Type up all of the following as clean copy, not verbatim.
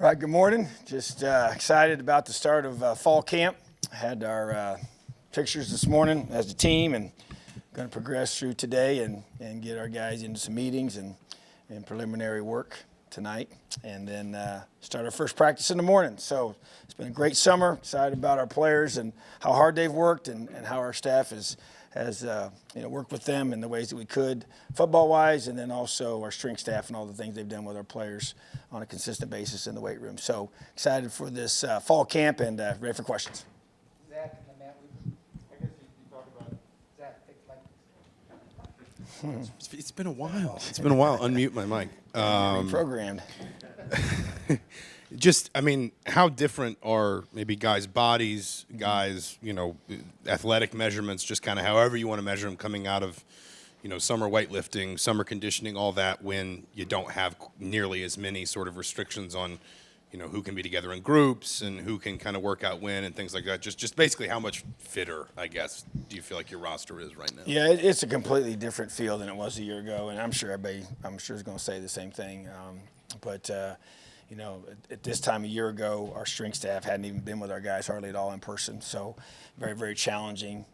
All right, good morning. Just excited about the start of fall camp. Had our pictures this morning as a team and going to progress through today and get our guys into some meetings and preliminary work tonight, and then start our first practice in the morning. So it's been a great summer. Excited about our players and how hard they've worked and how our staff has worked with them in the ways that we could football-wise, and then also our strength staff and all the things they've done with our players on a consistent basis in the weight room. So excited for this fall camp and ready for questions. Zach and then Matt, I guess you talk about Zach takes like. It's been a while. It's been a while. Unmute my mic. Programmed. How different are maybe guys' bodies, guys, athletic measurements, just kind of however you want to measure them coming out of, summer weightlifting, summer conditioning, all that, when you don't have nearly as many sort of restrictions on, who can be together in groups and who can kind of work out when and things like that. Just basically how much fitter, I guess, do you feel like your roster is right now? Yeah, it's a completely different feel than it was a year ago, and I'm sure is going to say the same thing. At this time a year ago, our strength staff hadn't even been with our guys hardly at all in person. So very, very challenging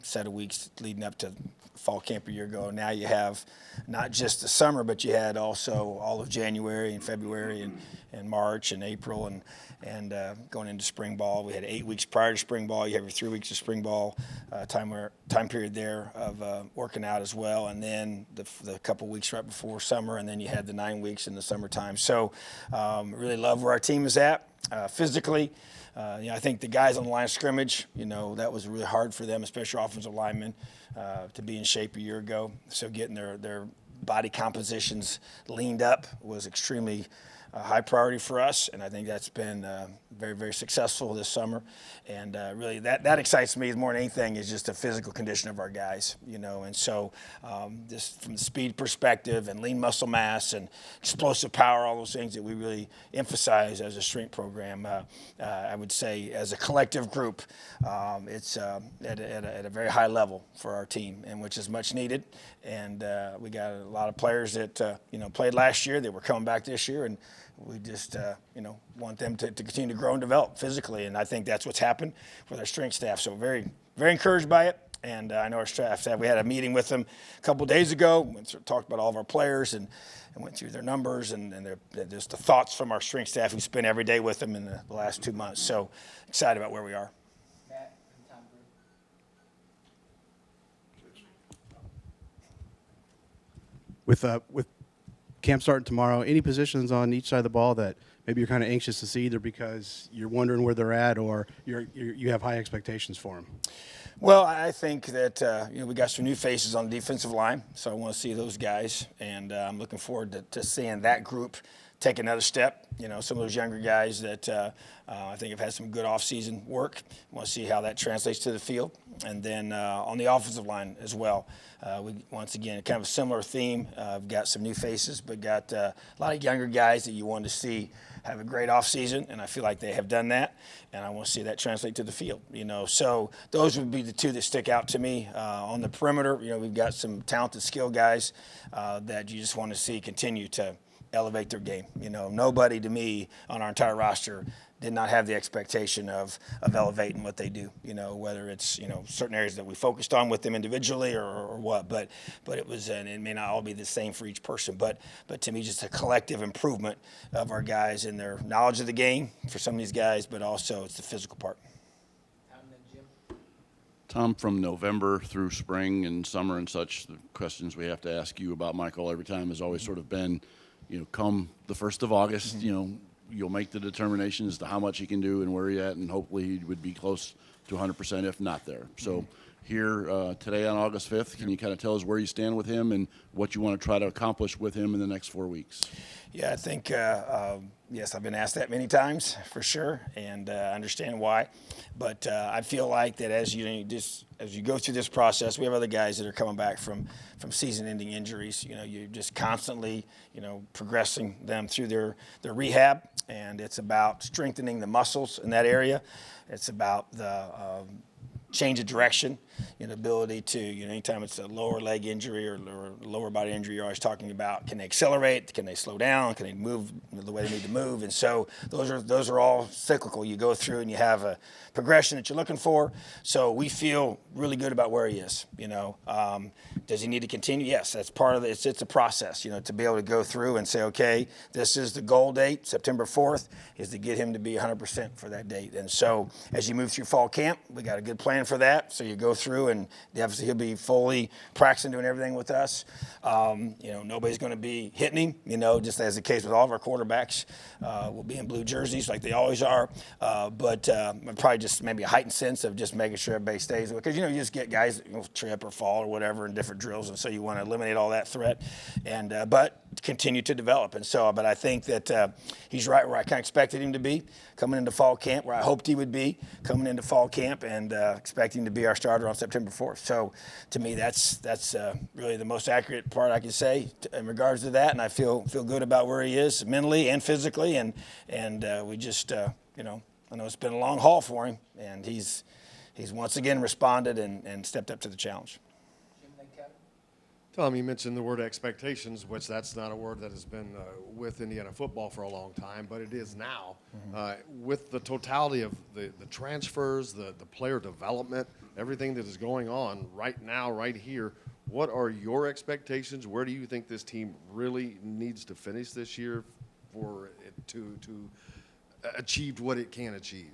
set of weeks leading up to fall camp a year ago. Now you have not just the summer, but you had also all of January and February and March and April and going into spring ball. We had 8 weeks prior to spring ball. You have your 3 weeks of spring ball time period there of working out as well, and then the couple weeks right before summer, and then you had the 9 weeks in the summertime. So really love where our team is at physically. I think the guys on the line of scrimmage, that was really hard for them, especially offensive linemen, to be in shape a year ago. So getting their body compositions leaned up was extremely high priority for us, and I think that's been very, very successful this summer. And really that excites me more than anything is just the physical condition of our guys, And so just from the speed perspective and lean muscle mass and explosive power, all those things that we really emphasize as a strength program, I would say as a collective group, it's at a very high level for our team, and which is much needed. And we got a lot of players that played last year that were coming back this year, and we just want them to continue to grow and develop physically, and I think that's what's happened with our strength staff. So very, very encouraged by it, and I know our staff we had a meeting with them a couple days ago, talked about all of our players and went through their numbers and just the thoughts from our strength staff who spent every day with them in the last 2 months. So excited about where we are. Matt and Tom Brew. With camp starting tomorrow, any positions on each side of the ball that maybe you're kind of anxious to see, either because you're wondering where they're at or you have high expectations for them? Well, I think that we got some new faces on the defensive line, so I want to see those guys, and I'm looking forward to seeing that group take another step. Some of those younger guys that I think have had some good off-season work. I want to see how that translates to the field. And then on the offensive line as well, we once again kind of a similar theme. We've got some new faces, but got a lot of younger guys that you want to see have a great off-season, and I feel like they have done that, and I want to see that translate to the field. So those would be the two that stick out to me. On the perimeter, we've got some talented skill guys that you just want to see continue to elevate their game. Nobody to me on our entire roster did not have the expectation of elevating what they do, whether it's, certain areas that we focused on with them individually or what, but it was, and it may not all be the same for each person, but to me, just a collective improvement of our guys in their knowledge of the game for some of these guys, but also it's the physical part. Tom and then Jim. Tom, from November through spring and summer and such, the questions we have to ask you about Michael every time has always sort of been, come the 1st of August, you'll make the determination as to how much he can do and where he's at, and hopefully he would be close to 100% if not there. So here today on August 5th, can you kind of tell us where you stand with him and what you want to try to accomplish with him in the next 4 weeks? Yeah, I think, yes, I've been asked that many times for sure, and I understand why. But I feel like that as you go through this process, we have other guys that are coming back from season-ending injuries. You're just constantly, progressing them through their rehab, and it's about strengthening the muscles in that area. It's about the change of direction ability to, anytime it's a lower leg injury or lower body injury, you're always talking about, can they accelerate? Can they slow down? Can they move the way they need to move? And so those are all cyclical. You go through and you have a progression that you're looking for. So we feel really good about where he is. Does he need to continue? Yes, that's part of it. It's a process, to be able to go through and say, okay, this is the goal date, September 4th, is to get him to be 100% for that date. And so as you move through fall camp, we got a good plan for that. So you go through, and obviously he'll be fully practicing, doing everything with us. Nobody's going to be hitting him, just as the case with all of our quarterbacks. We'll be in blue jerseys like they always are. But probably just maybe a heightened sense of just making sure everybody stays. Because, you just get guys that trip or fall or whatever in different drills. And so you want to eliminate all that threat. And but continue to develop. And so, but I think that he's right where I kind of expected him to be coming into fall camp, where I hoped he would be coming into fall camp, and expecting to be our starter on September 4th. So to me, that's really the most accurate part I can say in regards to that. And I feel good about where he is mentally and physically. And we just, I know it's been a long haul for him, and he's once again responded and stepped up to the challenge. Tom, you mentioned the word expectations, which that's not a word that has been with Indiana football for a long time, but it is now. With the totality of the transfers, the player development, everything that is going on right now, right here, what are your expectations? Where do you think this team really needs to finish this year for it to achieve what it can achieve?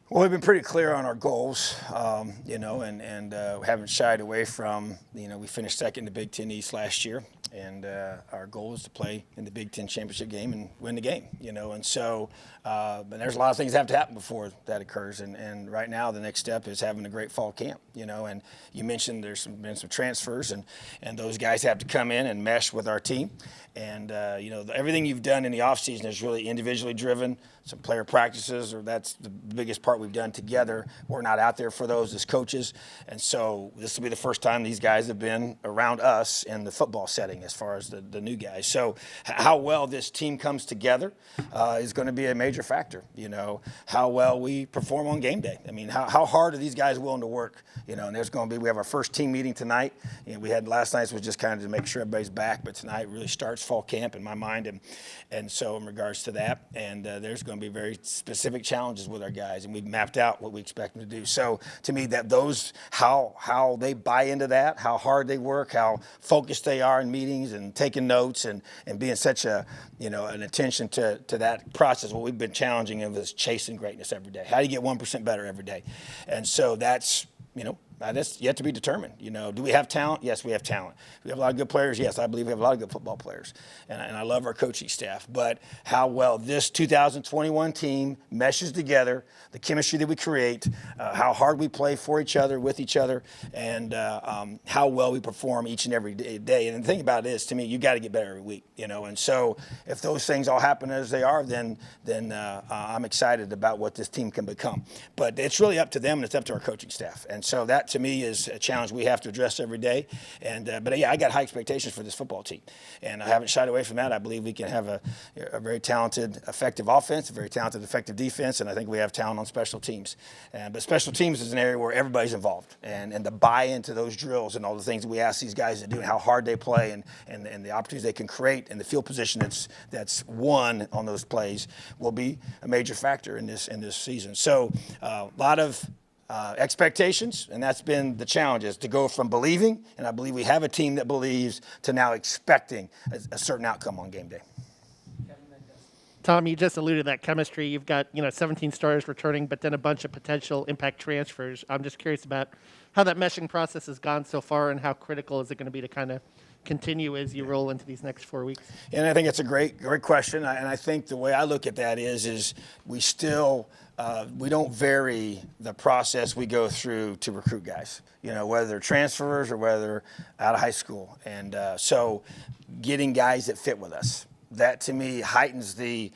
Well, we've been pretty clear on our goals, and haven't shied away from, we finished second in the Big Ten East last year, and our goal is to play in the Big Ten championship game and win the game, and so, but there's a lot of things that have to happen before that occurs, and right now the next step is having a great fall camp, and you mentioned there's been some transfers, and those guys have to come in and mesh with our team, and everything you've done in the offseason is really individually driven. Some player practices, or that's the biggest part we've done together. We're not out there for those as coaches. And so this will be the first time these guys have been around us in the football setting as far as the new guys. So how well this team comes together is going to be a major factor. How well we perform on game day. I mean, how hard are these guys willing to work? And there's going to be, we have our first team meeting tonight. We had last night's was just kind of to make sure everybody's back, but tonight really starts fall camp in my mind. And so in regards to that, and there's going to be very specific challenges with our guys, and we've mapped out what we expect them to do. So to me, that those how they buy into that, how hard they work, how focused they are in meetings and taking notes and being such an attention to that process. What we've been challenging them is chasing greatness every day. How do you get 1% better every day? And so that's yet to be determined. Do we have talent? Yes, we have talent. Do we have a lot of good players? Yes, I believe we have a lot of good football players. And I love our coaching staff. But how well this 2021 team meshes together, the chemistry that we create, how hard we play for each other, with each other, and how well we perform each and every day. And the thing about it is, to me, you got to get better every week. And so if those things all happen as they are, then I'm excited about what this team can become. But it's really up to them, and it's up to our coaching staff. And so that, to me, is a challenge we have to address every day. But I got high expectations for this football team, and I haven't shied away from that. I believe we can have a very talented, effective offense, a very talented, effective defense, and I think we have talent on special teams. But special teams is an area where everybody's involved, and the buy-in to those drills and all the things that we ask these guys to do, and how hard they play, and the opportunities they can create, and the field position that's won on those plays will be a major factor in this season. So a lot of expectations, and that's been the challenge, is to go from believing, and I believe we have a team that believes, to now expecting a certain outcome on game day. Tom, you just alluded to that chemistry. You've got 17 starters returning, but then a bunch of potential impact transfers. I'm just curious about how that meshing process has gone so far, and how critical is it going to be to kind of continue as you roll into these next 4 weeks? And I think it's a great question, and I think the way I look at that is we still we don't vary the process we go through to recruit guys, whether they're transfers or whether they're out of high school. And so getting guys that fit with us, that to me heightens the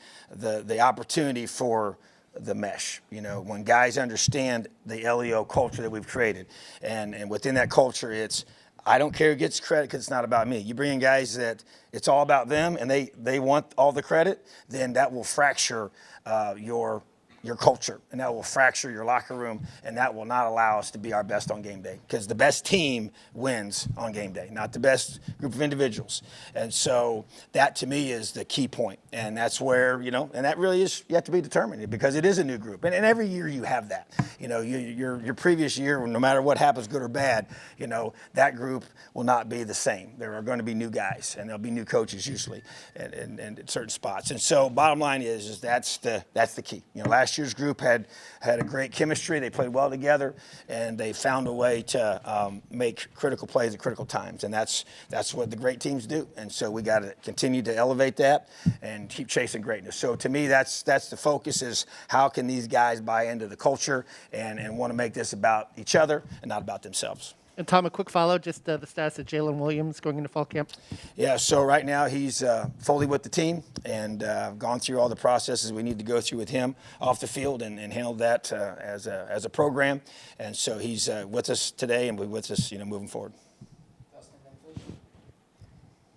opportunity for the mesh. When guys understand the LEO culture that we've created, and within that culture, it's, I don't care who gets credit because it's not about me. You bring in guys that it's all about them and they want all the credit, then that will fracture your your culture, and that will fracture your locker room, and that will not allow us to be our best on game day, because the best team wins on game day, not the best group of individuals. And so that to me is the key point, and that's where, and that really is yet to be determined, because it is a new group, and every year you have that. Your previous year, no matter what happens, good or bad, that group will not be the same. There are going to be new guys, and there'll be new coaches usually, and at certain spots. And so bottom line is that's the key. Last year's group had a great chemistry. They played well together, and they found a way to make critical plays at critical times, and that's what the great teams do. And so we got to continue to elevate that and keep chasing greatness. So to me, that's the focus, is how can these guys buy into the culture and want to make this about each other and not about themselves. And Tom, a quick follow, just the status of Jalen Williams going into fall camp. Yeah, so right now he's fully with the team, and gone through all the processes we need to go through with him off the field, and handled that as a program. And so he's with us today, and will be with us moving forward.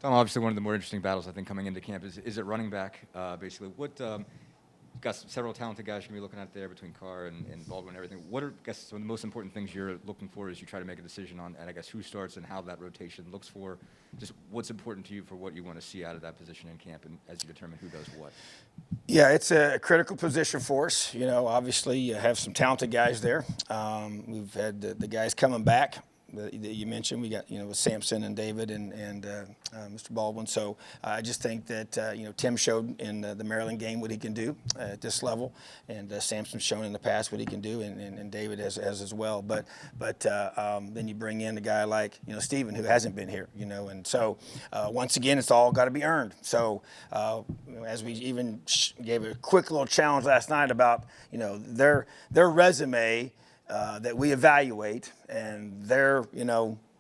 Tom, obviously one of the more interesting battles I think coming into camp is at running back. Basically, what you've got several talented guys you're going to be looking at there between Carr and Baldwin and everything. What are, I guess, some of the most important things you're looking for as you try to make a decision on, and I guess, who starts and how that rotation looks for? Just what's important to you for what you want to see out of that position in camp, and as you determine who does what? Yeah, it's a critical position for us. Obviously you have some talented guys there. We've had the guys coming back that you mentioned. We got, with Sampson and David and Mr. Baldwin. So I just think that, Tim showed in the Maryland game what he can do at this level, and Sampson's shown in the past what he can do, and David has as well. But then you bring in a guy like, Steven, who hasn't been here, and so once again, it's all got to be earned. So as we even gave a quick little challenge last night about, their resume, that we evaluate, and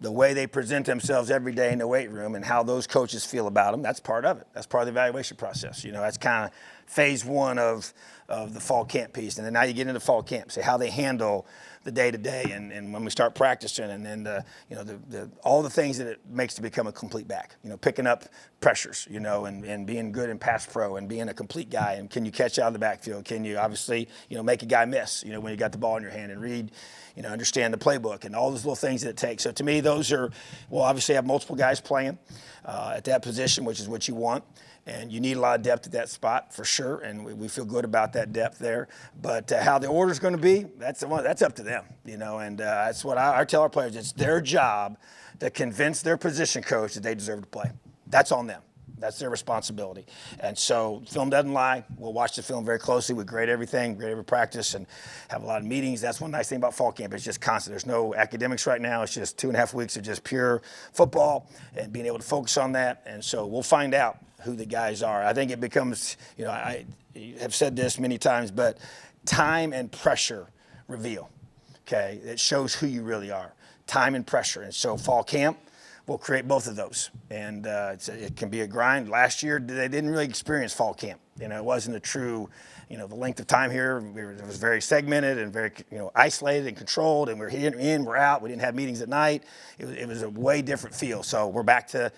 the way they present themselves every day in the weight room, and how those coaches feel about them. That's part of it. That's part of the evaluation process. That's kind of phase one of the fall camp piece. And then now you get into fall camp, say how they handle the day-to-day, and when we start practicing, and then all the things that it makes to become a complete back. Picking up pressures, and being good in pass pro, and being a complete guy. And can you catch out of the backfield? Can you obviously, make a guy miss, when you got the ball in your hand, and read, understand the playbook, and all those little things that it takes. So to me, those are, we'll obviously have multiple guys playing at that position, which is what you want. And you need a lot of depth at that spot for sure, and we feel good about that depth there. But how the order's going to be, that's up to them, And that's what I tell our players. It's their job to convince their position coach that they deserve to play. That's on them. That's their responsibility. And so film doesn't lie. We'll watch the film very closely. We grade everything, grade every practice, and have a lot of meetings. That's one nice thing about fall camp. It's just constant. There's no academics right now. It's just 2.5 weeks of just pure football and being able to focus on that. And so we'll find out who the guys are. I think it becomes, I have said this many times, but time and pressure reveal, okay? It shows who you really are, time and pressure. And so fall camp will create both of those. And it can be a grind. Last year, they didn't really experience fall camp. It wasn't a true, the length of time here, it was very segmented and very, isolated and controlled, and we're in, we're out. We didn't have meetings at night. It was a way different feel. So we're back to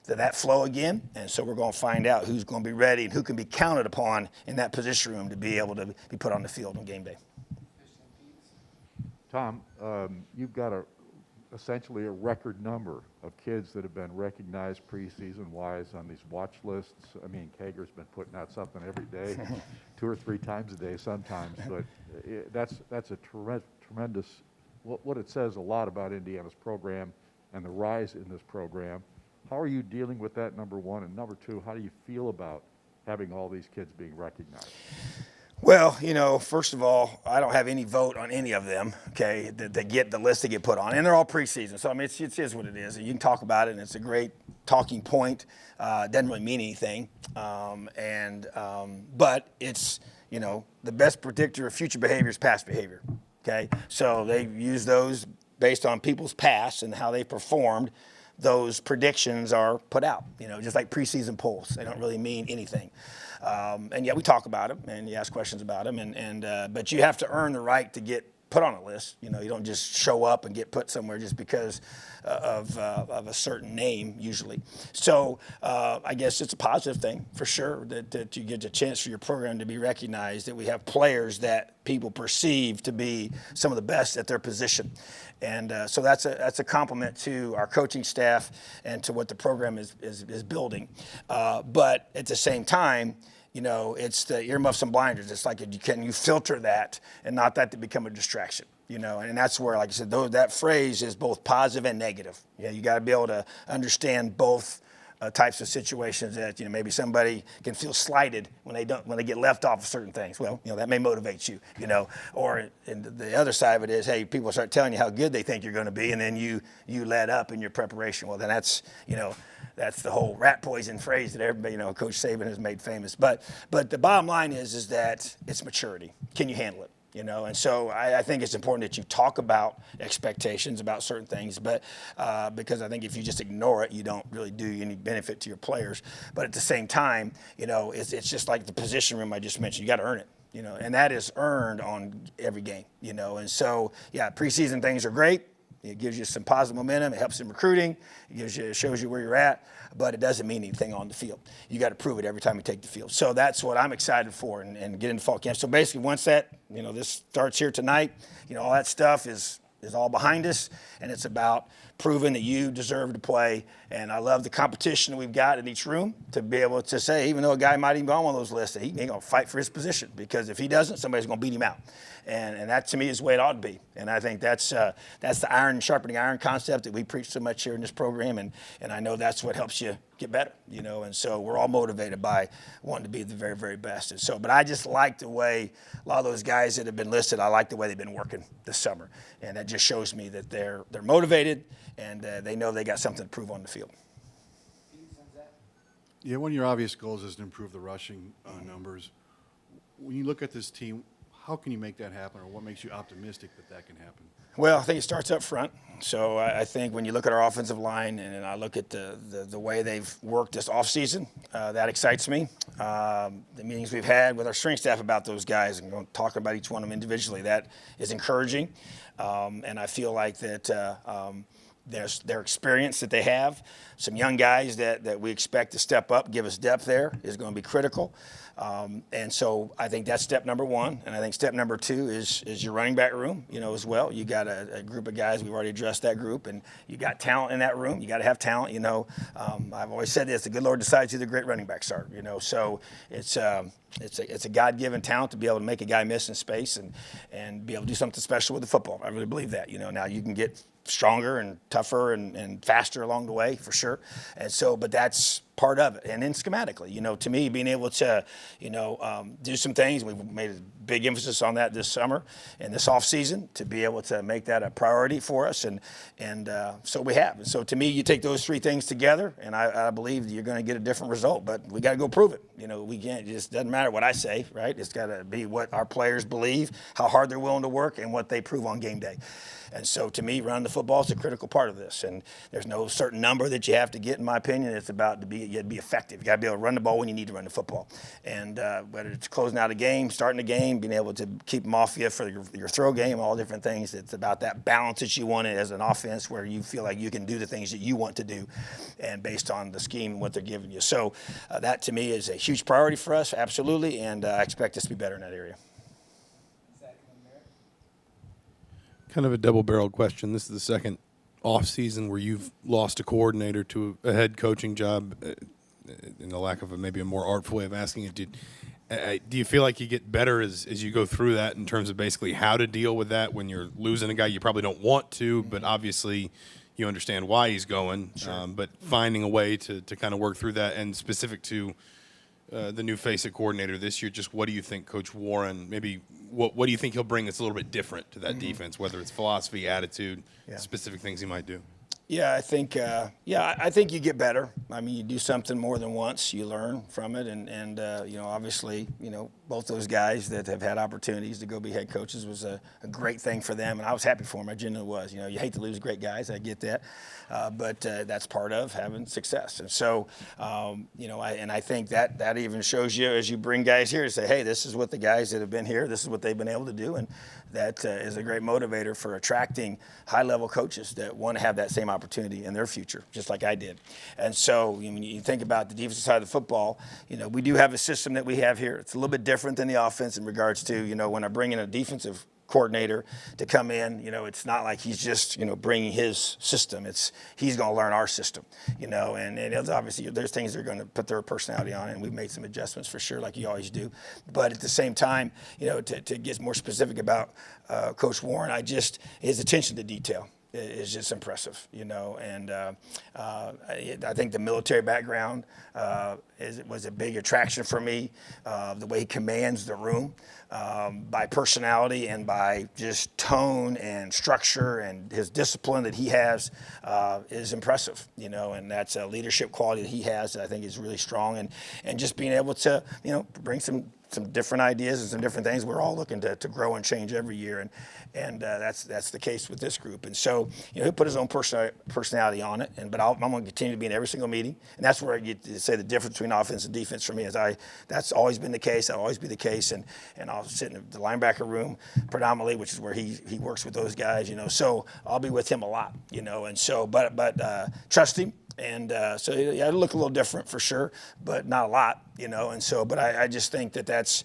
that flow again, and so we're going to find out who's going to be ready and who can be counted upon in that position room to be able to be put on the field on game day. Tom, you've got essentially a record number of kids that have been recognized preseason-wise on these watch lists. I mean, Kager's been putting out something every day, 2 or 3 times a day sometimes, but that's a tremendous, what it says a lot about Indiana's program and the rise in this program. How are you dealing with that, number one? And number two, how do you feel about having all these kids being recognized? Well, first of all, I don't have any vote on any of them, okay, that get the list that get put on. And they're all preseason. So, I mean, it is what it is. You can talk about it, and it's a great talking point. It doesn't really mean anything. But it's, the best predictor of future behavior is past behavior, okay? So they use those based on people's past and how they performed. Those predictions are put out, just like preseason polls. They don't really mean anything. And yet we talk about them, and you ask questions about them, but you have to earn the right to get put on a list. You know, you don't just show up and get put somewhere just because of a certain name usually. So I guess it's a positive thing for sure that you get a chance for your program to be recognized, that we have players that people perceive to be some of the best at their position. And so that's a compliment to our coaching staff and to what the program is building. But at the same time, you know, it's the earmuffs and blinders. It's like, can you filter that and not that to become a distraction? You know, and that's where, like I said, that phrase is both positive and negative. Yeah, you got to be able to understand both types of situations. That, you know, maybe somebody can feel slighted when they get left off of certain things. Well, you know, that may motivate you. You know, or and the other side of it is, hey, people start telling you how good they think you're going to be, and then you let up in your preparation. Well, then that's, you know, that's the whole rat poison phrase that everybody, you know, Coach Saban has made famous. But the bottom line is that it's maturity. Can you handle it? You know, and so I think it's important that you talk about expectations about certain things, but because I think if you just ignore it, you don't really do any benefit to your players. But at the same time, you know, it's just like the position room I just mentioned. You got to earn it, you know, and that is earned on every game, you know. And so, yeah, preseason things are great. It gives you some positive momentum. It helps in recruiting. It shows you where you're at, but it doesn't mean anything on the field. You got to prove it every time you take the field. So that's what I'm excited for and get into fall camp. So basically, once that, you know, this starts here tonight, you know, all that stuff is all behind us, and it's about proving that you deserve to play. And I love the competition that we've got in each room to be able to say, even though a guy might even be on one of those lists, that he ain't going to fight for his position, because if he doesn't, somebody's going to beat him out. And that, to me, is the way it ought to be. And I think that's the iron sharpening iron concept that we preach so much here in this program. And I know that's what helps you get better, you know. And so we're all motivated by wanting to be the very, very best. And so, but I just like the way a lot of those guys that have been listed, I like the way they've been working this summer. And that just shows me that they're motivated and they know they got something to prove on the field. Yeah, one of your obvious goals is to improve the rushing numbers. When you look at this team, how can you make that happen, or what makes you optimistic that can happen? Well, I think it starts up front. So I think when you look at our offensive line and I look at the way they've worked this offseason, that excites me. The meetings we've had with our strength staff about those guys and talk about each one of them individually, that is encouraging. And I feel like that their experience that they have, some young guys that we expect to step up, give us depth there, is going to be critical. And so I think that's step number one. And I think step number two is your running back room, you know, as well. You got a group of guys, we've already addressed that group, and you got talent in that room. You got to have talent, you know. I've always said this, the good Lord decides who the great running backs are, you know. So it's a God-given talent to be able to make a guy miss in space and be able to do something special with the football. I really believe that, you know. Now you can get stronger and tougher and faster along the way, for sure. And so, but that's part of it. And then schematically, you know, to me, being able to, you know, do some things, we've made a big emphasis on that this summer and this off season, to be able to make that a priority for us. And so we have. And so to me, you take those three things together, and I believe that you're going to get a different result, but we got to go prove it. You know, we can't, it just doesn't matter what I say, right? It's got to be what our players believe, how hard they're willing to work, and what they prove on game day. And so to me, running the football is a critical part of this. And there's no certain number that you have to get, in my opinion. It's about you have to be effective. You got to be able to run the ball when you need to run the football. And whether it's closing out a game, starting a game, being able to keep them off you for your throw game, all different things. It's about that balance that you want as an offense, where you feel like you can do the things that you want to do, and based on the scheme and what they're giving you. So that, to me, is a huge priority for us, absolutely. And I expect us to be better in that area. Kind of a double-barreled question. This is the second off-season where you've lost a coordinator to a head coaching job, in the lack of maybe a more artful way of asking it. Do you feel like you get better as you go through that, in terms of basically how to deal with that when you're losing a guy you probably don't want to, but obviously you understand why he's going, sure. But finding a way to kind of work through that? And specific to the new face at coordinator this year, just what do you think Coach Warren, maybe what do you think he'll bring that's a little bit different to that defense, whether it's philosophy, attitude, specific things he might do? Yeah, I think I think you get better. I mean, you do something more than once, you learn from it, and obviously, both those guys that have had opportunities to go be head coaches was a great thing for them, and I was happy for them. I genuinely was. You hate to lose great guys, I get that, but that's part of having success. And so, I think that even shows you as you bring guys here to say, hey, this is what the guys that have been here, this is what they've been able to do, and that is a great motivator for attracting high-level coaches that want to have that same opportunity in their future, just like I did. And so when you think about the defensive side of the football, we do have a system that we have here. It's a little bit different than the offense in regards to, when I bring in a defensive coordinator to come in, it's not like he's just, bringing his system. He's going to learn our system, and it's obviously there's things they're going to put their personality on, and we've made some adjustments for sure, like you always do. But at the same time, to get more specific about Coach Warren, his attention to detail is just impressive, and I think the military background was a big attraction for me. The way he commands the room by personality and by just tone and structure, and his discipline that he has is impressive, and that's a leadership quality that he has that I think is really strong, and just being able to, bring some different ideas and some different things. We're all looking to grow and change every year, and that's the case with this group. And so, he put his own personality on it. But I'm going to continue to be in every single meeting, and that's where I get to say the difference between offense and defense for me is that's always been the case. That'll always be the case, and I'll sit in the linebacker room predominantly, which is where he works with those guys. So I'll be with him a lot. And so but trust him. And so it'll look a little different for sure, but not a lot, and so, but I just think that's,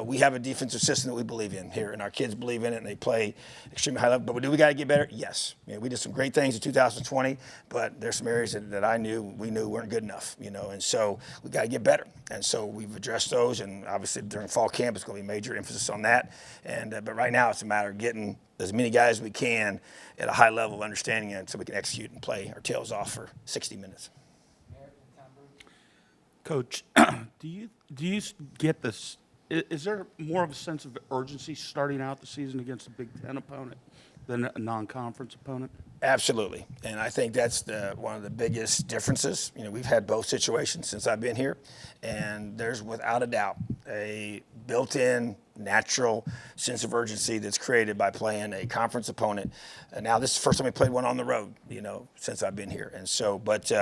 we have a defensive system that we believe in here, and our kids believe in it, and they play extremely high level. But do we got to get better? Yes. We did some great things in 2020, but there's some areas that we knew weren't good enough, and so we got to get better. And so we've addressed those, and obviously during fall camp, it's going to be a major emphasis on that. And but right now, it's a matter of getting as many guys as we can at a high level of understanding it so we can execute and play our tails off for 60 minutes. Mayor and Tom Brady. Coach, do you get this? Is there more of a sense of urgency starting out the season against a Big Ten opponent than a non-conference opponent? Absolutely, and I think that's one of the biggest differences. We've had both situations since I've been here, and there's without a doubt a built-in natural sense of urgency that's created by playing a conference opponent. And now this is the first time we played one on the road, since I've been here. And so, but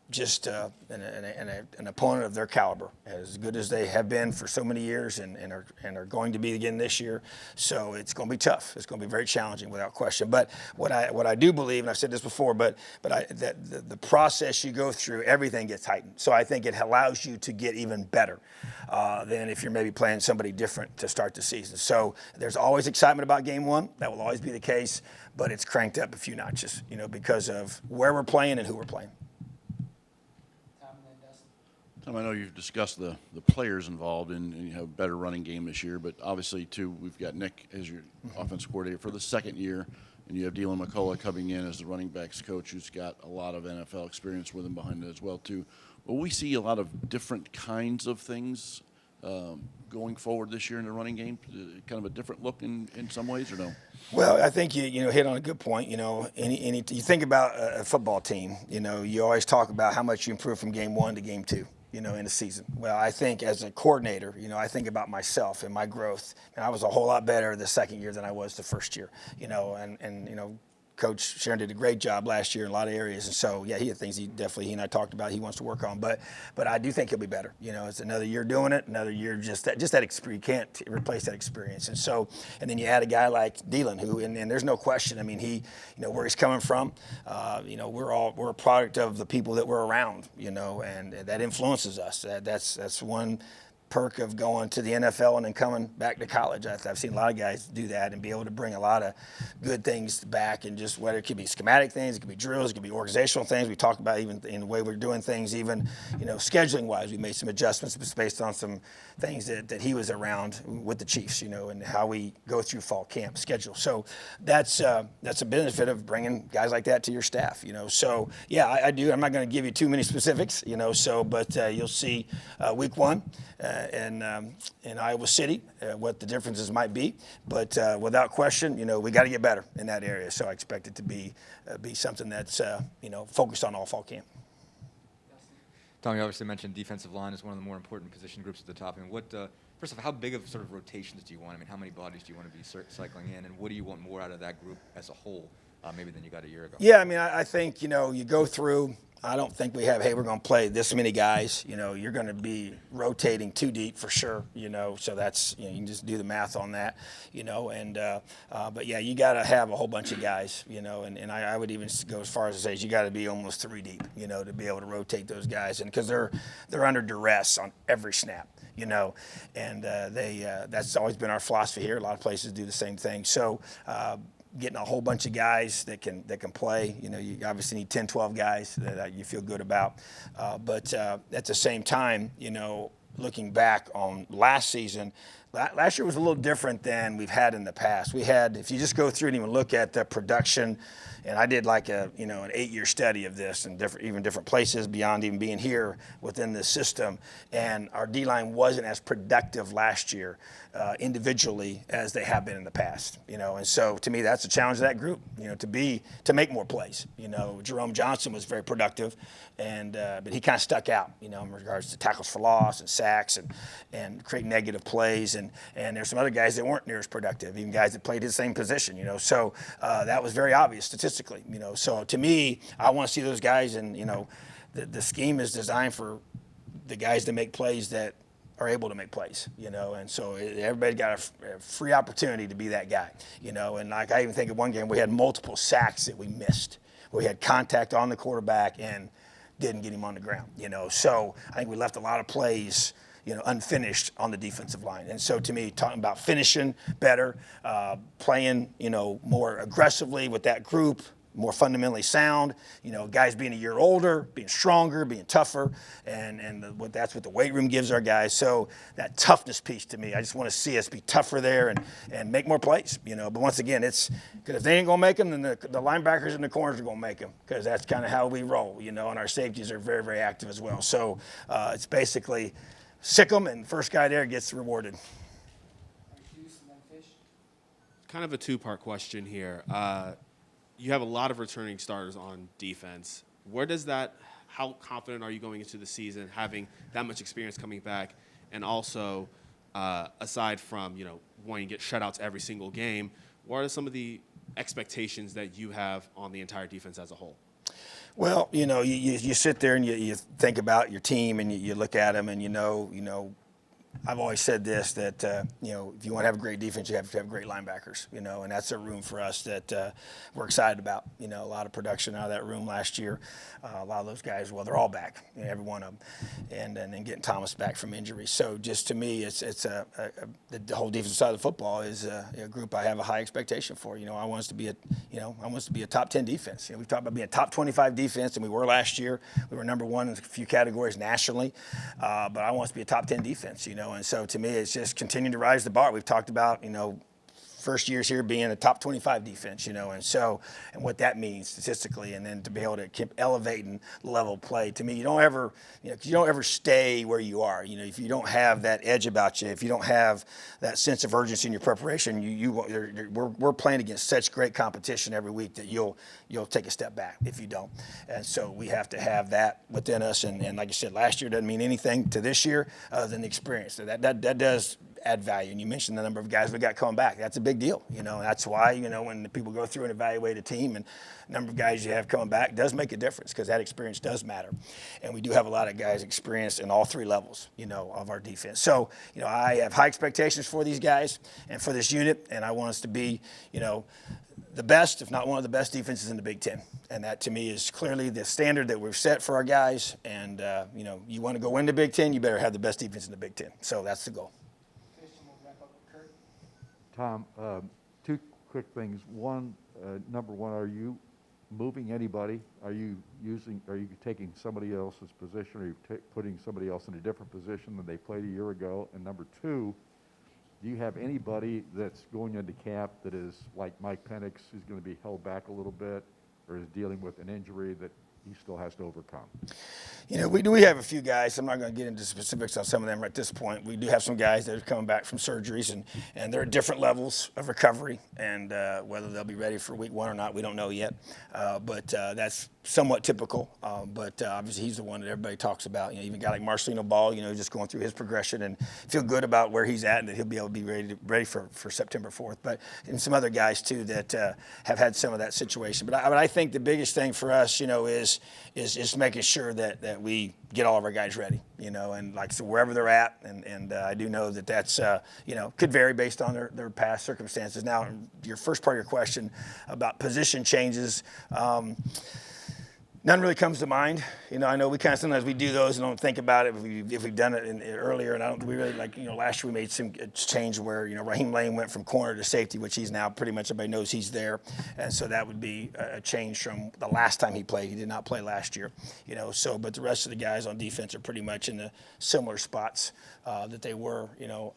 just an opponent of their caliber, as good as they have been for so many years and are going to be again this year. So it's going to be tough. It's going to be very challenging without question. But what I do believe, and I've said this before, that the process you go through, everything gets heightened. So I think it allows you to get even better than if you're maybe playing somebody different to start the season. So there's always excitement about game one. That will always be the case, but it's cranked up a few notches, because of where we're playing and who we're playing. Tom and then Dustin. Tom, I know you've discussed the players involved and you have a better running game this year, but obviously, too, we've got Nick as your offensive coordinator for the second year, and you have Dylan McCullough coming in as the running backs coach who's got a lot of NFL experience with him behind it as well, too. Will we see a lot of different kinds of things going forward this year in the running game? Kind of a different look in some ways, or no? Well, I think you hit on a good point. You think about a football team. You always talk about how much you improve from game one to game two. In a season. Well, I think as a coordinator, I think about myself and my growth, and I was a whole lot better the second year than I was the first year. And Coach Sharon did a great job last year in a lot of areas, and so he had things he and I talked about he wants to work on. But I do think he'll be better. It's another year doing it, another year just that experience. You can't replace that experience. And so, and then you add a guy like Dylan, who and there's no question. I mean, he where he's coming from. We're a product of the people that we're around. And that influences us. That's one perk of going to the NFL and then coming back to college. I've seen a lot of guys do that and be able to bring a lot of good things back, and just whether it could be schematic things, it could be drills, it could be organizational things. We talked about even in the way we're doing things, even scheduling wise, we made some adjustments based on some things that he was around with the Chiefs, and how we go through fall camp schedule. So that's a benefit of bringing guys like that to your staff. So I do. I'm not going to give you too many specifics. But you'll see week one. in Iowa City, what the differences might be. But without question, we got to get better in that area. So I expect it to be something that's focused on all fall camp. Tom, you obviously mentioned defensive line is one of the more important position groups at the top. I mean, first off, how big of sort of rotations do you want? I mean, how many bodies do you want to be cycling in, and what do you want more out of that group as a whole, maybe than you got a year ago? Yeah, I mean, I think, you go through. I don't think we have, hey, we're going to play this many guys. You're going to be rotating too deep for sure, so that's, you can just do the math on that, but yeah, you got to have a whole bunch of guys, and I would even go as far as to say you got to be almost 3 deep, to be able to rotate those guys. And because they're under duress on every snap, and that's always been our philosophy here. A lot of places do the same thing. So, getting a whole bunch of guys that can play. You obviously need 10, 12 guys that you feel good about. But at the same time, looking back on last season, last year was a little different than we've had in the past. We had, if you just go through and even look at the production, and I did like an 8-year study of this in different places beyond even being here within the system. And our D-line wasn't as productive last year individually as they have been in the past. And so to me, that's a challenge of that group. To make more plays. Jerome Johnson was very productive, but he kind of stuck out. In regards to tackles for loss and sacks and create negative plays. And there's some other guys that weren't near as productive, even guys that played his same position. So that was very obvious statistically. So to me, I want to see those guys, and the scheme is designed for the guys to make plays that are able to make plays, and so everybody got a free opportunity to be that guy, and like I even think of one game we had multiple sacks that we missed. We had contact on the quarterback and didn't get him on the ground, so I think we left a lot of plays unfinished on the defensive line. And so to me, talking about finishing better, playing, more aggressively with that group, more fundamentally sound, guys being a year older, being stronger, being tougher, and that's what the weight room gives our guys. So that toughness piece to me, I just want to see us be tougher there and make more plays, But once again, it's because if they ain't going to make them, then the linebackers and the corners are going to make them, because that's kind of how we roll, and our safeties are very, very active as well. So it's basically sick them, and first guy there gets rewarded. Kind of a two-part question here. You have a lot of returning starters on defense. How confident are you going into the season, having that much experience coming back, and also, aside from, wanting to get shutouts every single game, what are some of the expectations that you have on the entire defense as a whole? Well, you sit there and you think about your team, and you look at them, and I've always said this, that, if you want to have a great defense, you have to have great linebackers, and that's a room for us that we're excited about. A lot of production out of that room last year. A lot of those guys, well, they're all back, every one of them, and then getting Thomas back from injury. So just to me, it's the whole defensive side of the football is a group I have a high expectation for. I want us to be a top 10 defense. We've talked about being a top 25 defense, and we were last year. We were number one in a few categories nationally, but I want us to be a top 10 defense. And so to me, it's just continuing to rise the bar. We've talked about, first years here being a top 25 defense, and what that means statistically, and then to be able to keep elevating level play. To me, you don't ever stay where you are. If you don't have that edge about you, if you don't have that sense of urgency in your preparation, we're playing against such great competition every week that you'll take a step back if you don't. And so we have to have that within us. And like I said, last year doesn't mean anything to this year other than the experience. So that does add value. And you mentioned the number of guys we got coming back. That's a big deal. That's why, when people go through and evaluate a team, and the number of guys you have coming back does make a difference, because that experience does matter. And we do have a lot of guys experienced in all 3 levels, of our defense. So, I have high expectations for these guys and for this unit, and I want us to be, the best, if not one of the best defenses in the Big Ten. And that, to me, is clearly the standard that we've set for our guys. And, you want to go win the Big Ten, you better have the best defense in the Big Ten. So that's the goal. Tom, 2 quick things. One, number one, are you moving anybody? Are you taking somebody else's position? Are you putting somebody else in a different position than they played a year ago? And number 2, do you have anybody that's going into camp that is like Mike Penix, who's going to be held back a little bit, or is dealing with an injury that he still has to overcome? You know, we have a few guys. I'm not going to get into specifics on some of them at this point. We do have some guys that are coming back from surgeries, and they're at different levels of recovery. And whether they'll be ready for week 1 or not, we don't know yet. But that's somewhat typical. But obviously, he's the one that everybody talks about. You know, even a guy like Marcelino Ball, you know, just going through his progression and feel good about where he's at and that he'll be able to be ready for September 4th. But and some other guys too that have had some of that situation. But I think the biggest thing for us, you know, is making sure that we get all of our guys ready, you know, and like so wherever they're at, and I do know that that's you know, could vary based on their past circumstances. Now, your first part of your question about position changes. None really comes to mind. You know, I know we kind of sometimes we do those and don't think about it if we've done it earlier. And we really like, you know, last year we made some change where, you know, Raheem Lane went from corner to safety, which he's now pretty much everybody knows he's there. And so that would be a change from the last time he played. He did not play last year, you know. So, but the rest of the guys on defense are pretty much in the similar spots that they were, you know.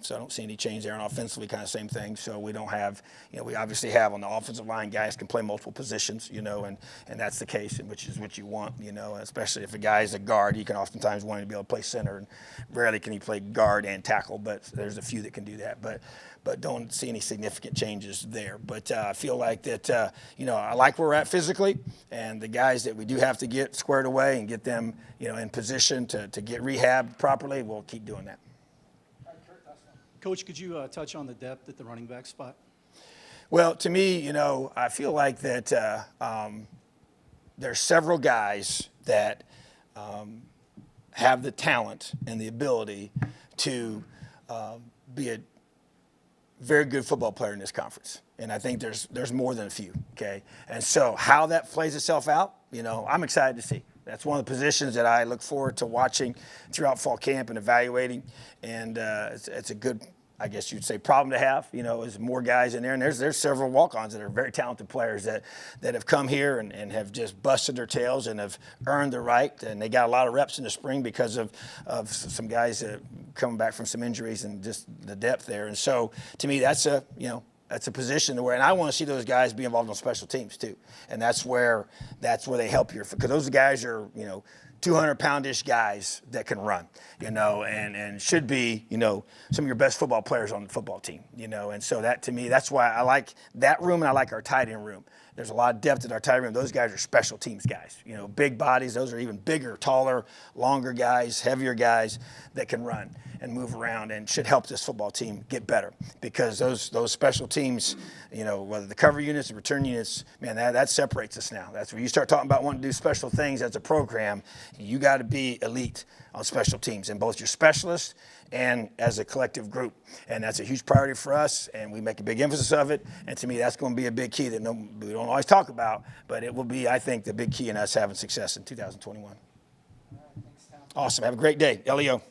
So I don't see any change there. And offensively, kind of same thing. So we don't have, you know, we obviously have on the offensive line guys can play multiple positions, you know, and that's the case, which is what you want, you know, especially if a guy is a guard, he can oftentimes want to be able to play center, and rarely can he play guard and tackle, but there's a few that can do that. But don't see any significant changes there. But I feel like that, you know, I like where we're at physically, and the guys that we do have to get squared away and get them, you know, in position to get rehabbed properly, we'll keep doing that. Coach, could you touch on the depth at the running back spot? Well, to me, you know, I feel like that there's several guys that have the talent and the ability to be a very good football player in this conference. And I think there's more than a few, okay? And so how that plays itself out, you know, I'm excited to see. That's one of the positions that I look forward to watching throughout fall camp and evaluating. And it's a good, I guess you'd say, problem to have, you know, is more guys in there. And there's several walk-ons that are very talented players that have come here and have just busted their tails and have earned the right. And they got a lot of reps in the spring because of some guys coming back from some injuries and just the depth there. And so to me, that's a position where, and I want to see those guys be involved on special teams too. And that's where they help you, because those guys are, you know, 200-pound-ish guys that can run, you know, and should be, you know, some of your best football players on the football team, you know. And so that, to me, that's why I like that room, and I like our tight end room. There's a lot of depth in our tight end room. Those guys are special teams guys, you know, big bodies. Those are even bigger, taller, longer guys, heavier guys that can run and move around and should help this football team get better, because those special teams, you know, whether the cover units, the return units, man, that separates us now. That's where you start talking about wanting to do special things as a program. You got to be elite on special teams, in both your specialists and as a collective group. And that's a huge priority for us, and we make a big emphasis of it. And to me, that's going to be a big key that we don't always talk about, but it will be, I think, the big key in us having success in 2021. Awesome. Have a great day. LEO.